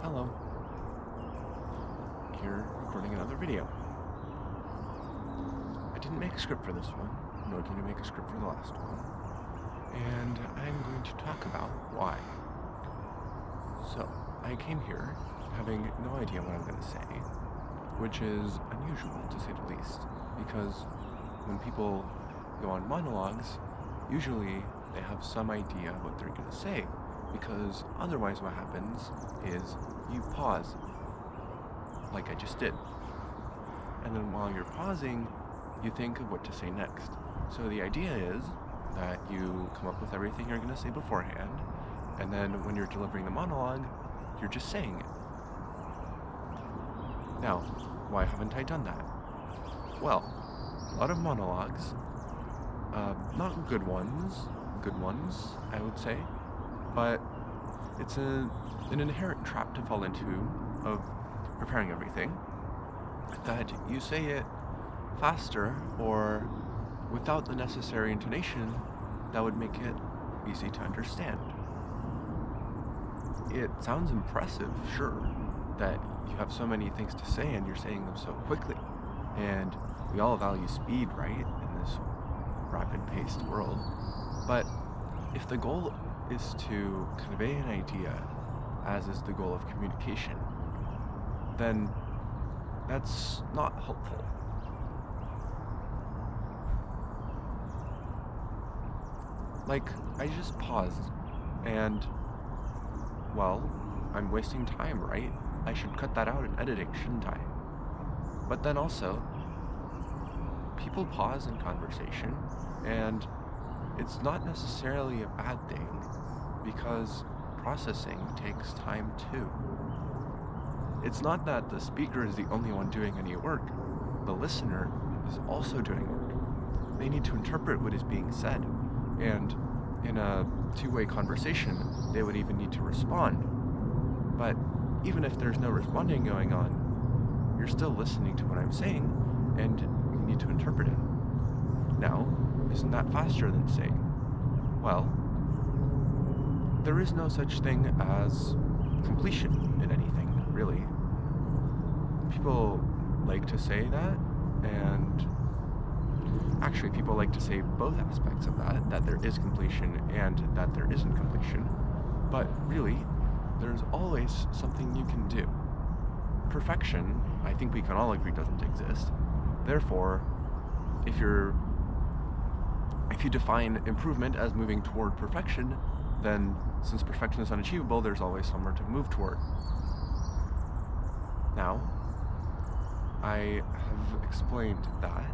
Hello. Here, recording another video. I didn't make a script for this one, nor did I make a script for the last one, and I'm going to talk about why. So, I came here having no idea what I'm going to say, which is unusual to say the least, because when people go on monologues, usually they have some idea what they're going to say, because otherwise what happens is you pause, like I just did. And then while you're pausing, you think of what to say next. So the idea is that you come up with everything you're going to say beforehand, and then when you're delivering the monologue, you're just saying it. Now, why haven't I done that? Well, a lot of monologues, not good ones, I would say, but it's an inherent trap to fall into of preparing everything, that you say it faster or without the necessary intonation that would make it easy to understand. It sounds impressive, sure, that you have so many things to say and you're saying them so quickly, and we all value speed, right, in this rapid-paced world, but if the goal is to convey an idea, as is the goal of communication, then that's not helpful. Like, I just paused, and, well, I'm wasting time, right? I should cut that out in editing, shouldn't I? But then also, people pause in conversation, and it's not necessarily a bad thing, because processing takes time too. It's not that the speaker is the only one doing any work. The listener is also doing work. They need to interpret what is being said, and in a two-way conversation, they would even need to respond. But even if there's no responding going on, you're still listening to what I'm saying, and you need to interpret it. Now, isn't that faster than saying, well, there is no such thing as completion in anything, really. People like to say that, and actually people like to say both aspects of that there is completion and that there isn't completion, but really, there's always something you can do. Perfection, I think we can all agree, doesn't exist. Therefore, if you define improvement as moving toward perfection, then since perfection is unachievable, there's always somewhere to move toward. Now, I have explained that,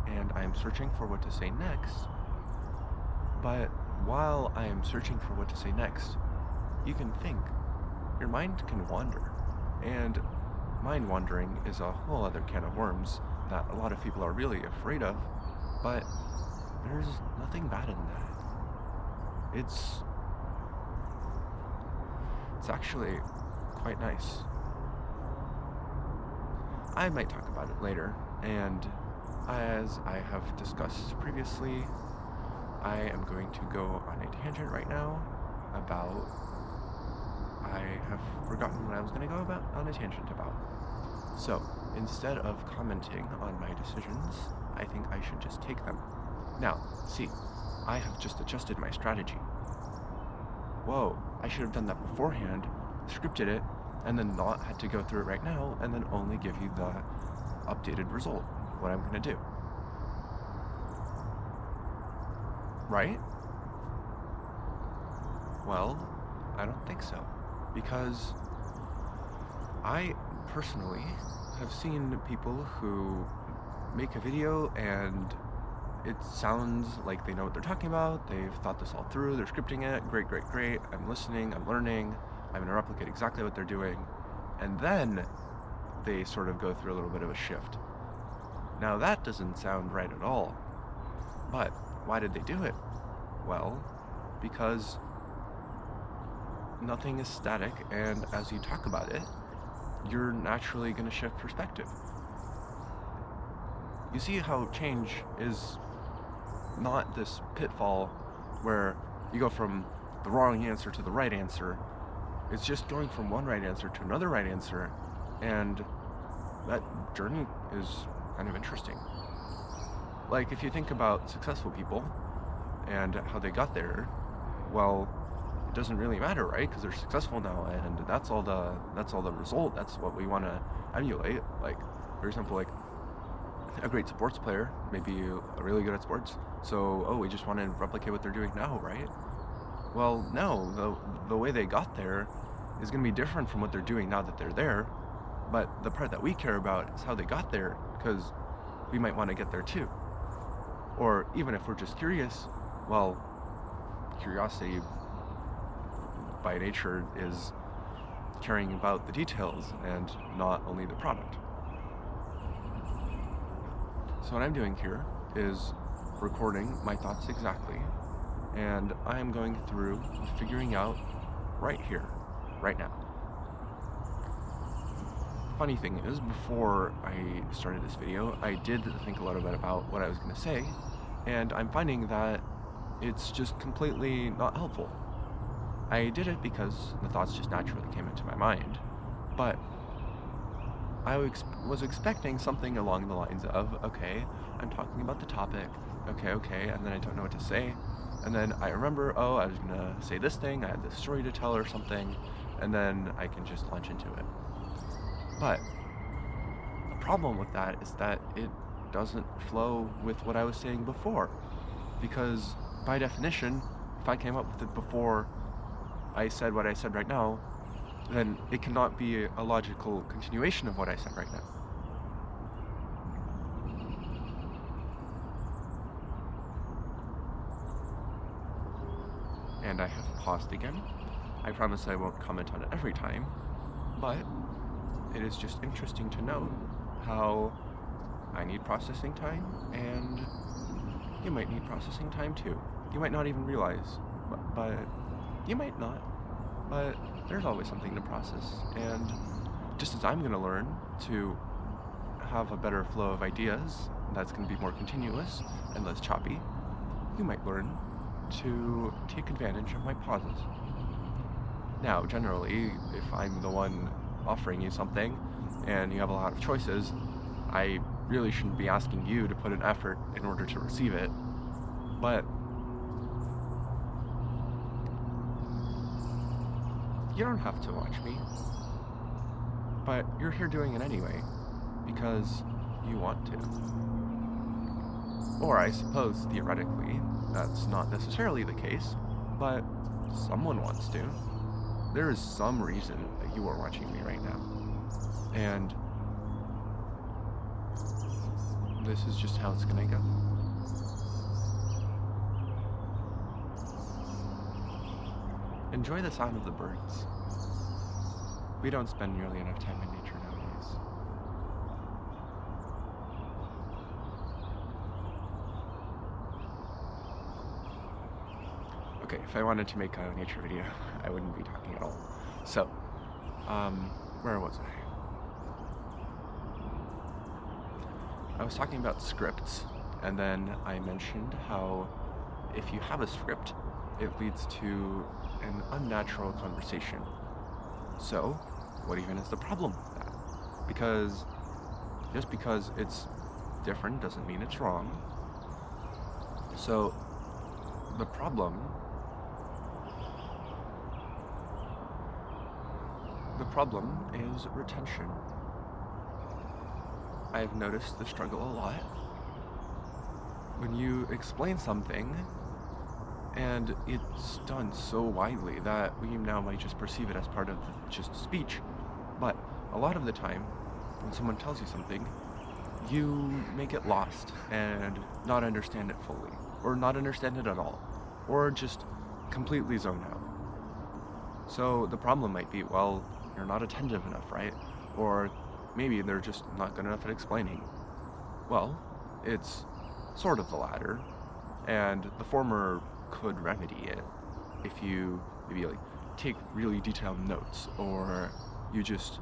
and I am searching for what to say next, but while I am searching for what to say next, you can think. Your mind can wander, and mind wandering is a whole other can of worms that a lot of people are really afraid of, but there's nothing bad in that. It's actually quite nice. I might talk about it later, and as I have discussed previously, I am going to go on a tangent right now about, I have forgotten what I was going to go on a tangent about. So, instead of commenting on my decisions, I think I should just take them. Now, see, I have just adjusted my strategy. Whoa, I should have done that beforehand, scripted it, and then not had to go through it right now, and then only give you the updated result, what I'm going to do. Right? Well, I don't think so, because I personally have seen people who make a video and it sounds like they know what they're talking about, they've thought this all through, they're scripting it, great, I'm listening, I'm learning, I'm going to replicate exactly what they're doing, and then they sort of go through a little bit of a shift. Now that doesn't sound right at all, but why did they do it? Well, because nothing is static, and as you talk about it, you're naturally going to shift perspective. You see how change is not this pitfall where you go from the wrong answer to the right answer It's just going from one right answer to another right answer, and that journey is kind of interesting. Like, if you think about successful people and how they got there, well, it doesn't really matter, right? Because they're successful now, and that's all the result. That's what we want to emulate. Like, for example, like a great sports player, maybe really good at sports. So, we just want to replicate what they're doing now, right? Well, no, the way they got there is going to be different from what they're doing now that they're there. But the part that we care about is how they got there, because we might want to get there too. Or even if we're just curious, well, curiosity by nature is caring about the details and not only the product. So what I'm doing here is recording my thoughts exactly, and I'm going through figuring out right here, right now. Funny thing is, before I started this video, I did think a little bit about what I was going to say, and I'm finding that it's just completely not helpful. I did it because the thoughts just naturally came into my mind, but I was expecting something along the lines of, okay, I'm talking about the topic, okay, and then I don't know what to say, and then I remember, I was going to say this thing, I had this story to tell or something, and then I can just launch into it. But the problem with that is that it doesn't flow with what I was saying before, because by definition, if I came up with it before I said what I said right now, then it cannot be a logical continuation of what I said right now. And I have paused again. I promise I won't comment on it every time, but it is just interesting to note how I need processing time, and you might need processing time too. You might not even realize, but you might not. But there's always something to process, and just as I'm going to learn to have a better flow of ideas that's going to be more continuous and less choppy, you might learn to take advantage of my pauses. Now, generally, if I'm the one offering you something and you have a lot of choices, I really shouldn't be asking you to put an effort in order to receive it. But you don't have to watch me, but you're here doing it anyway because you want to. Or I suppose theoretically that's not necessarily the case, but someone wants to. There is some reason that you are watching me right now, and this is just how it's gonna go. Enjoy the sound of the birds. We don't spend nearly enough time in nature nowadays. Okay, if I wanted to make a nature video, I wouldn't be talking at all. So, where was I? I was talking about scripts, and then I mentioned how if you have a script, it leads to an unnatural conversation. So, what even is the problem with that? Because just because it's different doesn't mean it's wrong. So, the problem is retention. I've noticed the struggle a lot. When you explain something and it's done so widely that we now might just perceive it as part of just speech, but a lot of the time when someone tells you something, you make it lost and not understand it fully, or not understand it at all, or just completely zone out. So the problem might be, well, you're not attentive enough, right? Or maybe they're just not good enough at explaining. Well, it's sort of the latter, and the former could remedy it if you maybe like take really detailed notes, or you just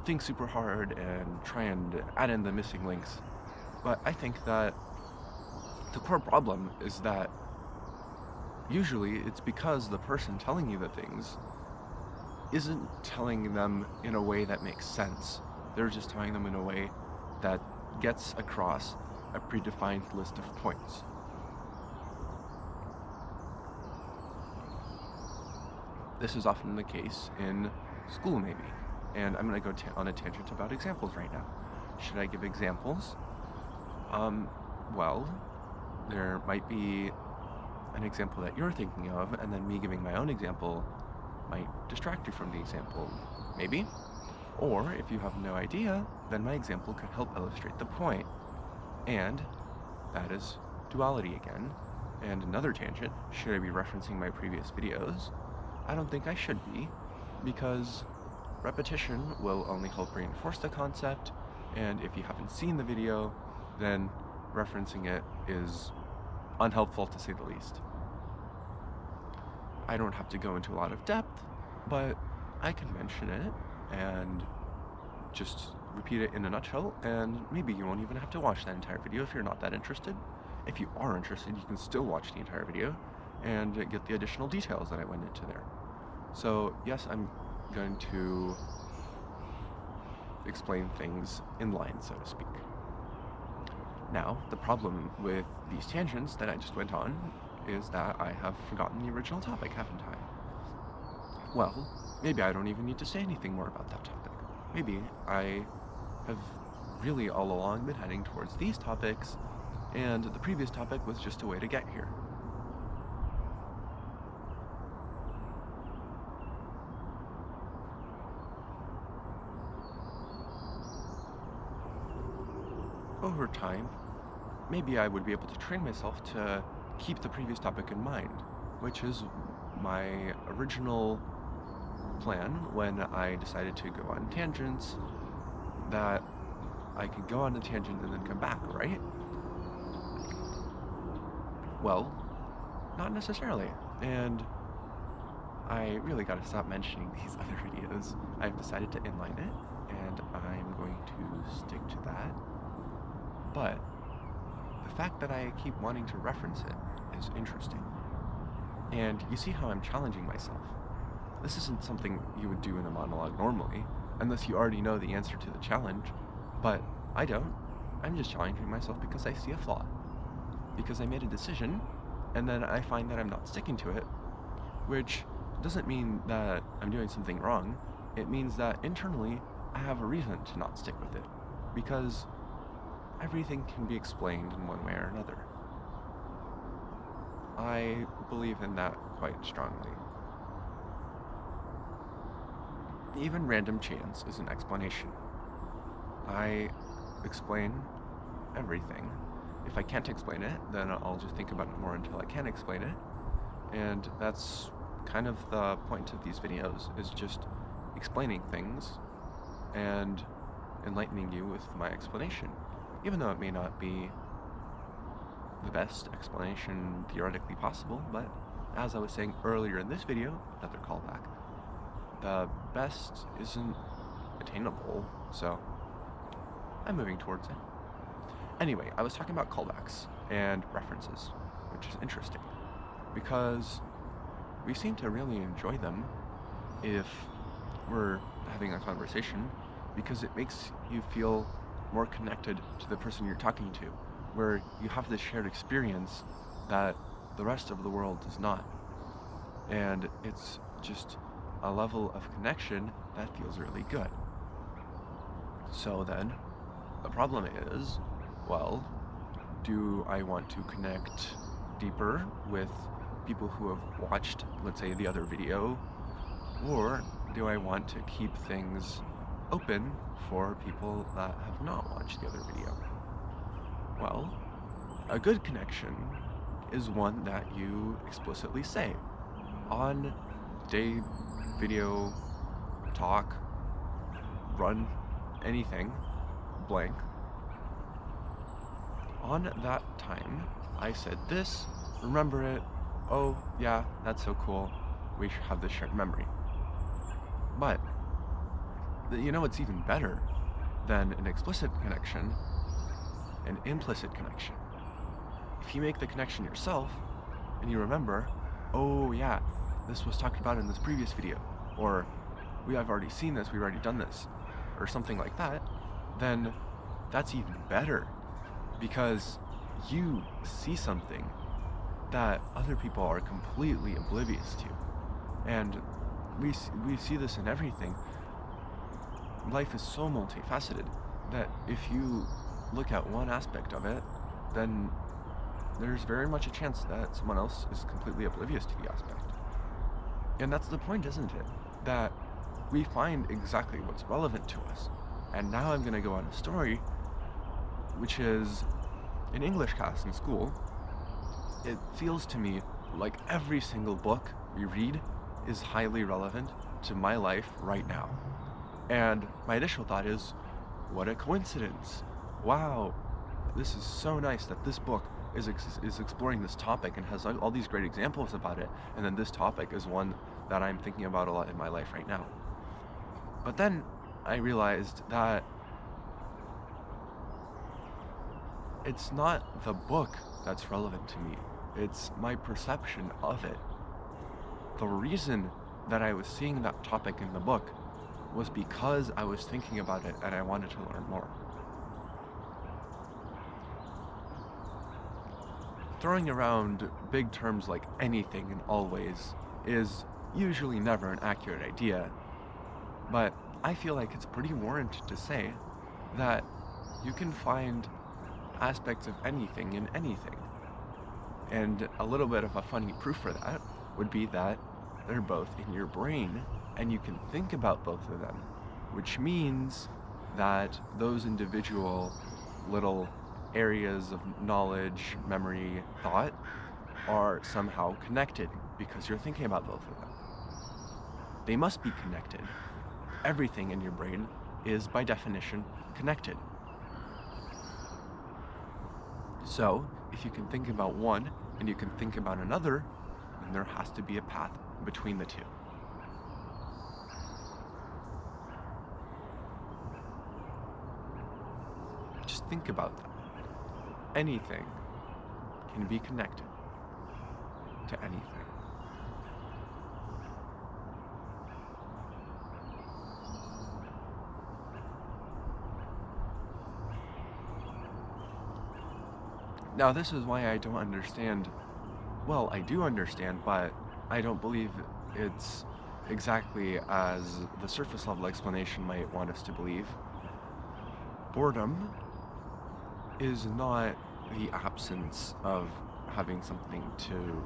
think super hard and try and add in the missing links. But I think that the core problem is that usually it's because the person telling you the things isn't telling them in a way that makes sense. They're just telling them in a way that gets across a predefined list of points. This is often the case in school, maybe. And I'm going to go on a tangent about examples right now. Should I give examples? Well, there might be an example that you're thinking of, and then me giving my own example might distract you from the example, maybe. Or if you have no idea, then my example could help illustrate the point. And that is duality again. And another tangent, should I be referencing my previous videos? I don't think I should be, because repetition will only help reinforce the concept, and if you haven't seen the video, then referencing it is unhelpful to say the least. I don't have to go into a lot of depth, but I can mention it and just repeat it in a nutshell, and maybe you won't even have to watch that entire video if you're not that interested. If you are interested, you can still watch the entire video and get the additional details that I went into there. So yes, I'm going to explain things in line, so to speak. Now, the problem with these tangents that I just went on is that I have forgotten the original topic, haven't I? Well, maybe I don't even need to say anything more about that topic. Maybe I have really all along been heading towards these topics, and the previous topic was just a way to get here. Over time, maybe I would be able to train myself to keep the previous topic in mind, which is my original plan when I decided to go on tangents, that I could go on a tangent and then come back, right? Well, not necessarily, and I really gotta stop mentioning these other videos. I've decided to inline it, and I'm going to stick to that. But the fact that I keep wanting to reference it is interesting. And you see how I'm challenging myself. This isn't something you would do in a monologue normally, unless you already know the answer to the challenge, but I don't. I'm just challenging myself because I see a flaw. Because I made a decision, and then I find that I'm not sticking to it, which doesn't mean that I'm doing something wrong. It means that internally, I have a reason to not stick with it, because everything can be explained in one way or another. I believe in that quite strongly. Even random chance is an explanation. I explain everything. If I can't explain it, then I'll just think about it more until I can explain it. And that's kind of the point of these videos, is just explaining things and enlightening you with my explanation. Even though it may not be the best explanation theoretically possible, but as I was saying earlier in this video, another callback, the best isn't attainable, so I'm moving towards it. Anyway, I was talking about callbacks and references, which is interesting, because we seem to really enjoy them if we're having a conversation, because it makes you feel more connected to the person you're talking to, where you have this shared experience that the rest of the world does not. And it's just a level of connection that feels really good. So then, the problem is, well, do I want to connect deeper with people who have watched, let's say, the other video, or do I want to keep things open for people that have not watched the other video? Well, a good connection is one that you explicitly say on day, video, talk, run, anything, blank. On that time, I said this, remember it, oh yeah, that's so cool, we should have this shared memory. But, you know what's even better than an explicit connection? An implicit connection. If you make the connection yourself, and you remember, oh yeah, this was talked about in this previous video, or I've already seen this, we've already done this, or something like that, then that's even better, because you see something that other people are completely oblivious to. And we see this in everything. Life is so multifaceted that if you look at one aspect of it, then there's very much a chance that someone else is completely oblivious to the aspect. And that's the point, isn't it? That we find exactly what's relevant to us. And now I'm going to go on a story, which is in English class in school. It feels to me like every single book we read is highly relevant to my life right now. And my initial thought is, what a coincidence. Wow, this is so nice that this book is exploring this topic and has all these great examples about it, and then this topic is one that I'm thinking about a lot in my life right now. But then I realized that it's not the book that's relevant to me, it's my perception of it. The reason that I was seeing that topic in the book was because I was thinking about it and I wanted to learn more. Throwing around big terms like anything and always is usually never an accurate idea, but I feel like it's pretty warranted to say that you can find aspects of anything in anything. And a little bit of a funny proof for that would be that they're both in your brain and you can think about both of them, which means that those individual little areas of knowledge, memory, thought are somehow connected because you're thinking about both of them. They must be connected. Everything in your brain is, by definition, connected. So, if you can think about one and you can think about another, then there has to be a path between the two. Just think about that. Anything can be connected to anything. Now, this is why I don't understand. Well, I do understand, but I don't believe it's exactly as the surface level explanation might want us to believe. Boredom is not the absence of having something to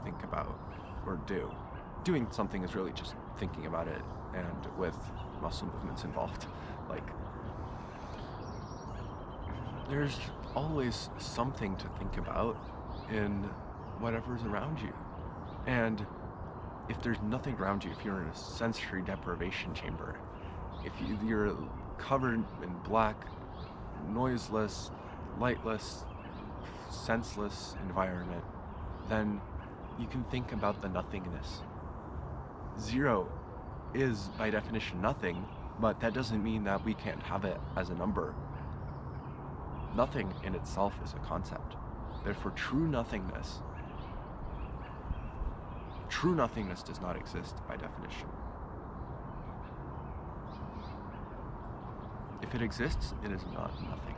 think about or do. Doing something is really just thinking about it, and with muscle movements involved. Like, there's always something to think about in whatever's around you. And if there's nothing around you, if you're in a sensory deprivation chamber, if you're covered in black, noiseless, lightless, senseless environment, then you can think about the nothingness. Zero is by definition nothing, but that doesn't mean that we can't have it as a number. Nothing in itself is a concept. Therefore, true nothingness does not exist by definition. If it exists, it is not nothing.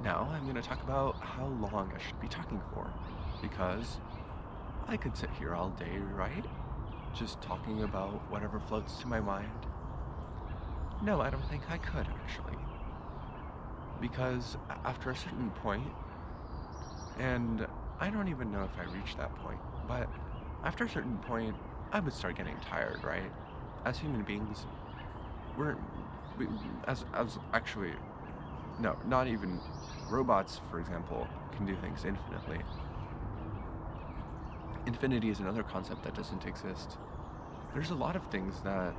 Now I'm going to talk about how long I should be talking for, because I could sit here all day, right? Just talking about whatever floats to my mind. No, I don't think I could, actually. Because after a certain point, and I don't even know if I reached that point, but after a certain point, I would start getting tired, right? As human beings, not even robots, for example, can do things infinitely. Infinity is another concept that doesn't exist. There's a lot of things that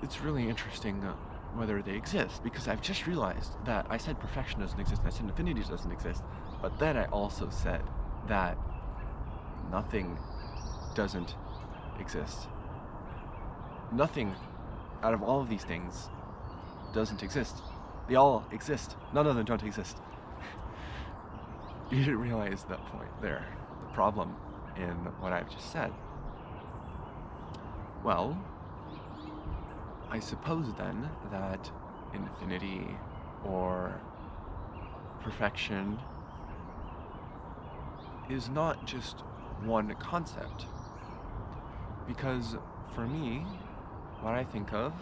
it's really interesting whether they exist, because I've just realized that I said perfection doesn't exist, and I said infinity doesn't exist, but then I also said that nothing doesn't exist. Nothing out of all of these things doesn't exist. They all exist. None of them don't exist. You didn't realize that point there. problem in what I've just said? Well, I suppose then that infinity or perfection is not just one concept. Because for me, what I think of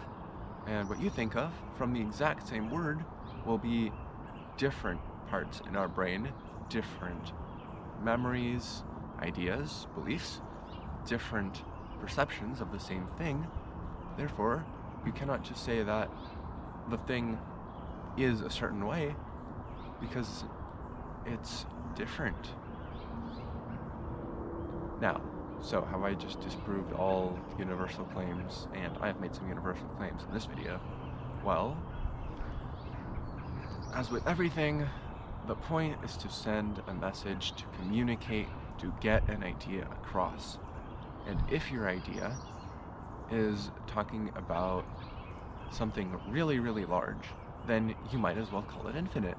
and what you think of from the exact same word will be different parts in our brain, different memories, ideas, beliefs, different perceptions of the same thing. Therefore, you cannot just say that the thing is a certain way because it's different. Now, so have I just disproved all universal claims, and I have made some universal claims in this video? Well, as with everything, the point is to send a message, to communicate, to get an idea across. And if your idea is talking about something really, really large, then you might as well call it infinite.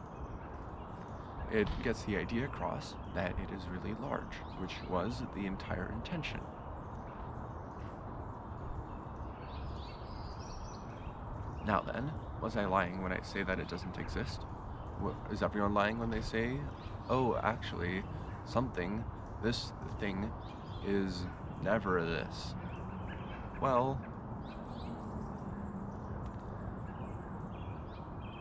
It gets the idea across that it is really large, which was the entire intention. Now then, was I lying when I say that it doesn't exist? Is everyone lying when they say, oh, actually, this thing is never this? Well,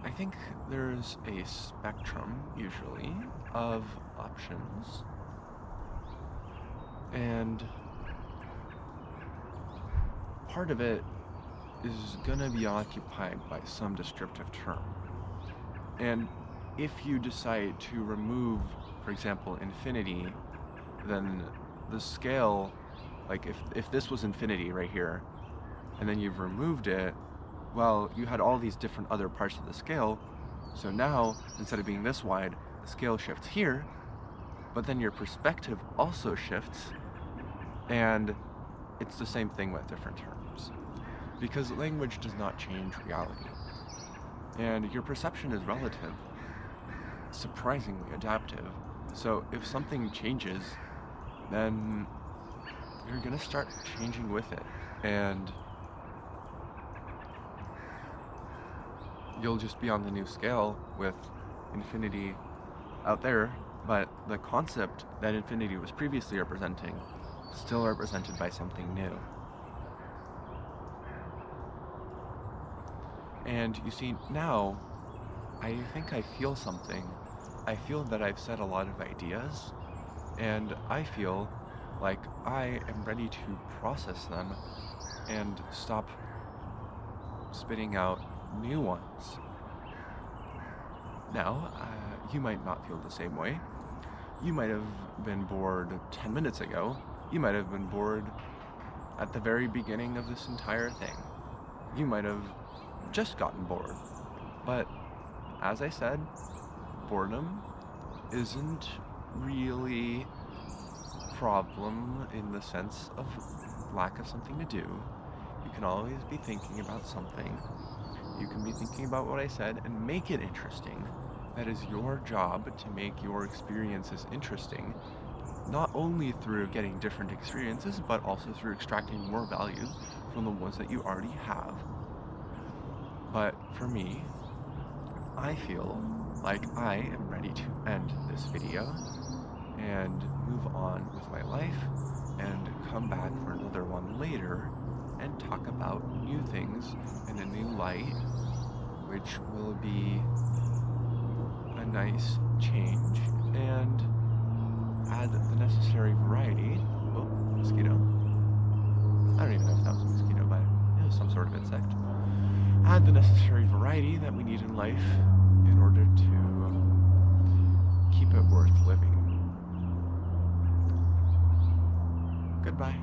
I think there's a spectrum, usually, of options, and part of it is gonna be occupied by some descriptive term. And if you decide to remove, for example, infinity, then the scale, like if this was infinity right here, and then you've removed it, well, you had all these different other parts of the scale, so now, instead of being this wide, the scale shifts here, but then your perspective also shifts, and it's the same thing with different terms. Because language does not change reality, and your perception is relative, surprisingly adaptive, so if something changes, then you're gonna start changing with it, and you'll just be on the new scale with infinity out there, but the concept that infinity was previously representing still represented by something new. And you see, now I think I feel something. I feel that I've said a lot of ideas, and I feel like I am ready to process them and stop spitting out new ones. Now, you might not feel the same way. You might have been bored 10 minutes ago. You might have been bored at the very beginning of this entire thing. You might have just gotten bored. But, as I said, boredom isn't really a problem in the sense of lack of something to do. You can always be thinking about something. You can be thinking about what I said and make it interesting. That is your job, to make your experiences interesting, not only through getting different experiences, but also through extracting more value from the ones that you already have. But for me, I feel like I am ready to end this video and move on with my life and come back for another one later and talk about new things in a new light, which will be a nice change and add the necessary variety. Oh, mosquito. I don't even know if that was a mosquito, but it was some sort of insect. Add the necessary variety that we need in life in order to keep it worth living. Goodbye.